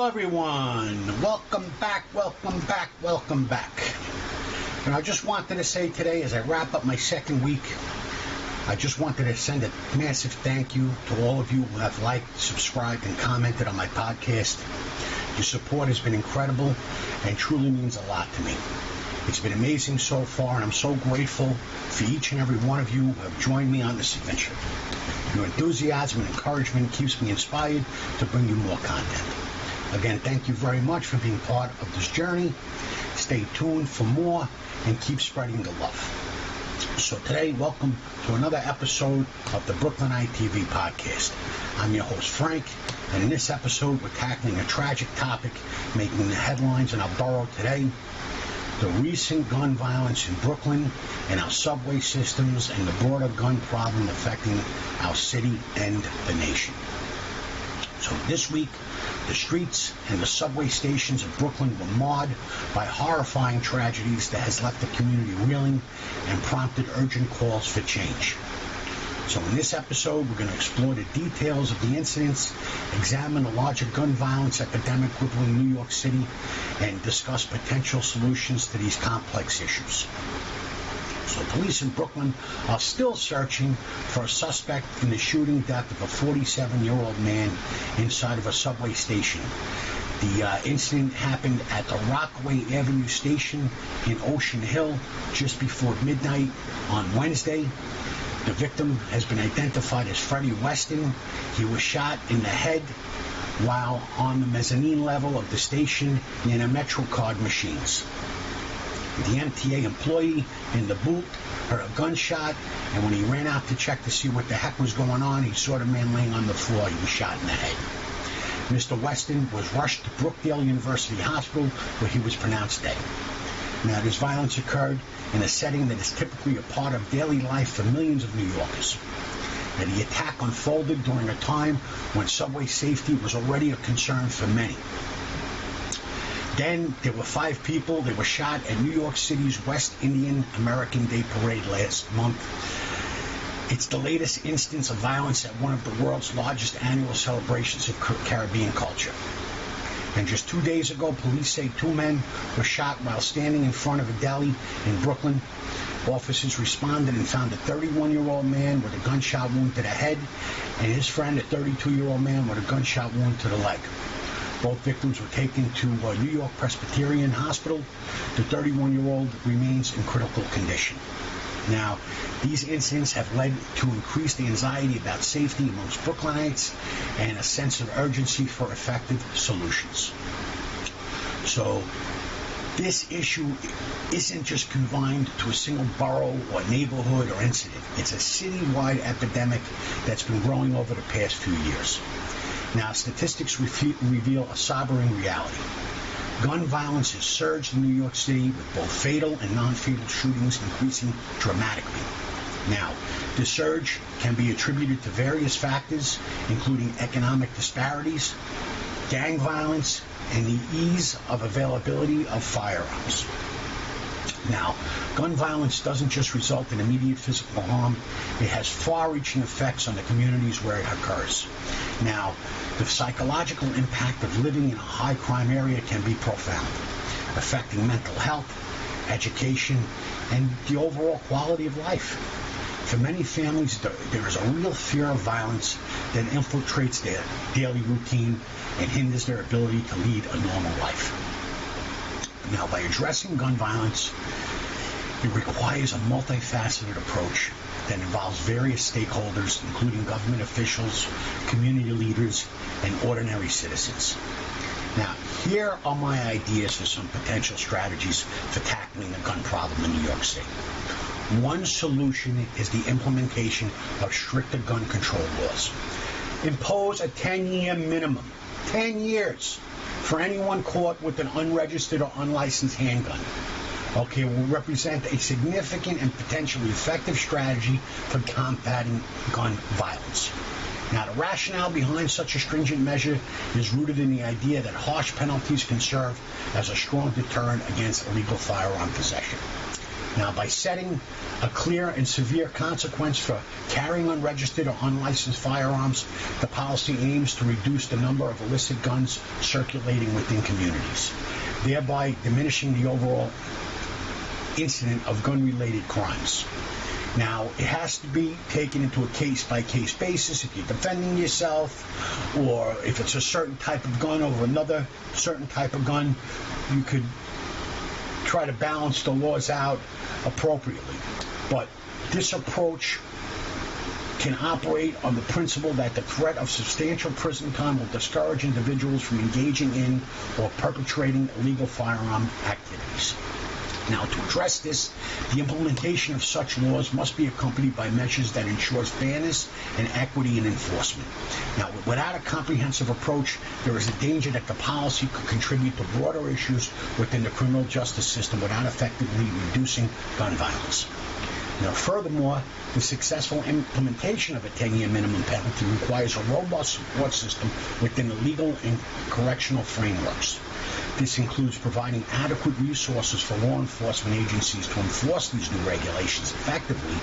everyone. Welcome back. And I just wanted to say today, as I wrap up my second week, I just wanted to send a massive thank you to all of you who have liked, subscribed, and commented on my podcast. Your support has been incredible and truly means a lot to me. It's been amazing so far, and I'm so grateful for each and every one of you who have joined me on this adventure. Your enthusiasm and encouragement keeps me inspired to bring you more content. Again, thank you very much for being part of this journey. Stay tuned for more and keep spreading the love. So today, welcome to another episode of the Brooklynite TV Podcast. I'm your host, Frank, and in this episode, we're tackling a tragic topic making the headlines in our borough today: the recent gun violence in Brooklyn and our subway systems and the broader gun problem affecting our city and the nation. So this week, the streets and the subway stations of Brooklyn were marred by horrifying tragedies that has left the community reeling and prompted urgent calls for change. So in this episode, we're going to explore the details of the incidents, examine the larger gun violence epidemic crippling New York City, and discuss potential solutions to these complex issues. So police in Brooklyn are still searching for a suspect in the shooting death of a 47-year-old man inside of a subway station. The incident happened at the Rockaway Avenue station in Ocean Hill just before midnight on Wednesday. The victim has been identified as Freddie Weston. He was shot in the head while on the mezzanine level of the station near the MetroCard machines. The MTA employee in the booth heard a gunshot, and when he ran out to check to see what the heck was going on, he saw the man laying on the floor. He was shot in the head. Mr. Weston was rushed to Brookdale University Hospital, where he was pronounced dead. Now, this violence occurred in a setting that is typically a part of daily life for millions of New Yorkers. And the attack unfolded during a time when subway safety was already a concern for many. Then there were 5 people that were shot at New York City's West Indian American Day Parade last month. It's the latest instance of violence at one of the world's largest annual celebrations of Caribbean culture. And just 2 days ago, police say 2 men were shot while standing in front of a deli in Brooklyn. Officers responded and found a 31-year-old man with a gunshot wound to the head and his friend, a 32-year-old man, with a gunshot wound to the leg. Both victims were taken to New York Presbyterian Hospital. The 31-year-old remains in critical condition. Now, these incidents have led to increased anxiety about safety amongst Brooklynites and a sense of urgency for effective solutions. So, this issue isn't just confined to a single borough or neighborhood or incident. It's a citywide epidemic that's been growing over the past few years. Now, statistics reveal a sobering reality. Gun violence has surged in New York City, with both fatal and non-fatal shootings increasing dramatically. Now, the surge can be attributed to various factors, including economic disparities, gang violence, and the ease of availability of firearms. Now, gun violence doesn't just result in immediate physical harm, it has far-reaching effects on the communities where it occurs. Now, the psychological impact of living in a high-crime area can be profound, affecting mental health, education, and the overall quality of life. For many families, there is a real fear of violence that infiltrates their daily routine and hinders their ability to lead a normal life. Now, by addressing gun violence, it requires a multifaceted approach that involves various stakeholders, including government officials, community leaders, and ordinary citizens. Now, here are my ideas for some potential strategies for tackling the gun problem in New York City. One solution is the implementation of stricter gun control laws. Impose a 10-year minimum, 10 years, for anyone caught with an unregistered or unlicensed handgun. Okay, will represent a significant and potentially effective strategy for combating gun violence. Now, the rationale behind such a stringent measure is rooted in the idea that harsh penalties can serve as a strong deterrent against illegal firearm possession. Now, by setting a clear and severe consequence for carrying unregistered or unlicensed firearms, the policy aims to reduce the number of illicit guns circulating within communities, thereby diminishing the overall incident of gun-related crimes. Now, it has to be taken into a case-by-case basis if you're defending yourself, or if it's a certain type of gun over another certain type of gun. You could try to balance the laws out appropriately. But this approach can operate on the principle that the threat of substantial prison time will discourage individuals from engaging in or perpetrating illegal firearm activities. Now, to address this, the implementation of such laws must be accompanied by measures that ensures fairness and equity in enforcement. Now, without a comprehensive approach, there is a danger that the policy could contribute to broader issues within the criminal justice system without effectively reducing gun violence. Now, furthermore, the successful implementation of a 10-year minimum penalty requires a robust support system within the legal and correctional frameworks. This includes providing adequate resources for law enforcement agencies to enforce these new regulations effectively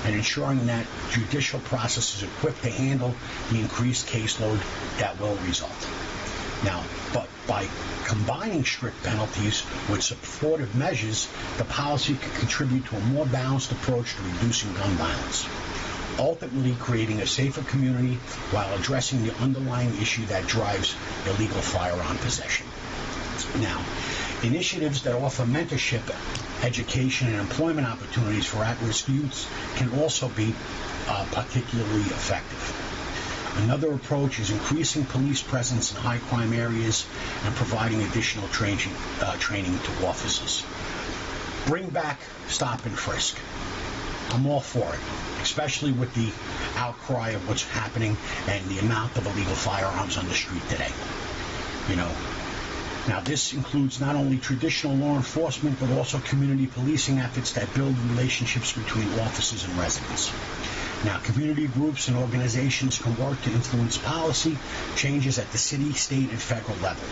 and ensuring that judicial process is equipped to handle the increased caseload that will result. Now, but by combining strict penalties with supportive measures, the policy can contribute to a more balanced approach to reducing gun violence, ultimately creating a safer community while addressing the underlying issue that drives illegal firearm possession. Now, initiatives that offer mentorship, education, and employment opportunities for at-risk youths can also be particularly effective. Another approach is increasing police presence in high-crime areas and providing additional training to officers. Bring back stop and frisk. I'm all for it, especially with the outcry of what's happening and the amount of illegal firearms on the street today. Now, this includes not only traditional law enforcement, but also community policing efforts that build relationships between officers and residents. Now, community groups and organizations can work to influence policy changes at the city, state, and federal level.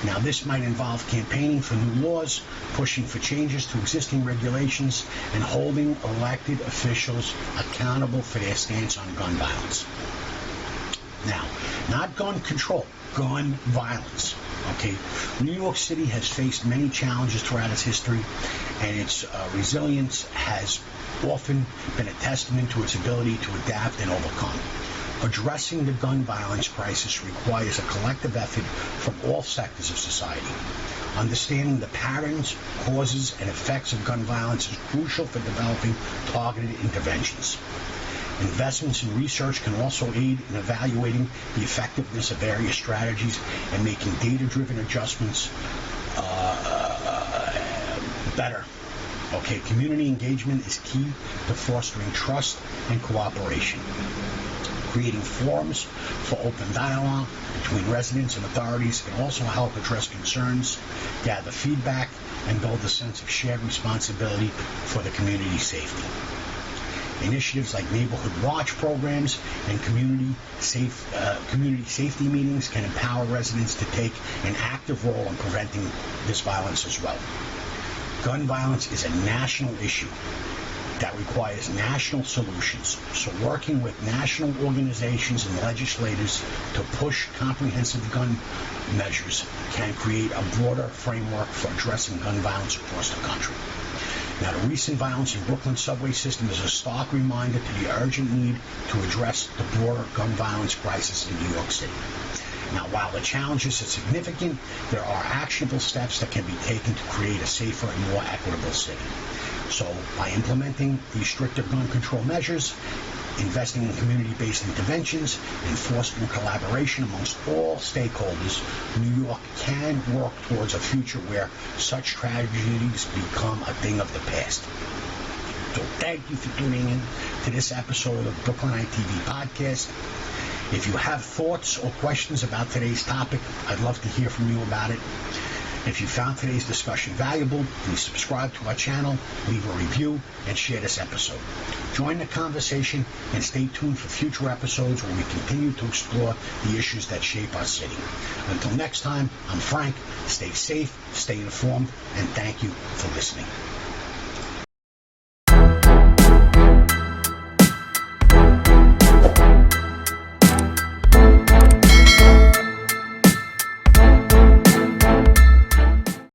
Now, this might involve campaigning for new laws, pushing for changes to existing regulations, and holding elected officials accountable for their stance on gun violence. Now, not gun control, gun violence. Okay, New York City has faced many challenges throughout its history, and its resilience has often been a testament to its ability to adapt and overcome. Addressing the gun violence crisis requires a collective effort from all sectors of society. Understanding the patterns, causes, and effects of gun violence is crucial for developing targeted interventions. Investments in research can also aid in evaluating the effectiveness of various strategies and making data-driven adjustments better. Okay, community engagement is key to fostering trust and cooperation. Creating forums for open dialogue between residents and authorities can also help address concerns, gather feedback, and build a sense of shared responsibility for the community's safety. Initiatives like neighborhood watch programs and community safety meetings can empower residents to take an active role in preventing this violence as well. Gun violence is a national issue that requires national solutions. So working with national organizations and legislators to push comprehensive gun measures can create a broader framework for addressing gun violence across the country. Now, the recent violence in Brooklyn subway system is a stark reminder to the urgent need to address the broader gun violence crisis in New York City. Now, while the challenges are significant, there are actionable steps that can be taken to create a safer and more equitable city. So, by implementing these stricter gun control measures, investing in community-based interventions, and fostering collaboration amongst all stakeholders, New York can work towards a future where such tragedies become a thing of the past. So thank you for tuning in to this episode of Brooklynite TV Podcast. If you have thoughts or questions about today's topic, I'd love to hear from you about it. If you found today's discussion valuable, please subscribe to our channel, leave a review, and share this episode. Join the conversation and stay tuned for future episodes where we continue to explore the issues that shape our city. Until next time, I'm Frank. Stay safe, stay informed, and thank you for listening.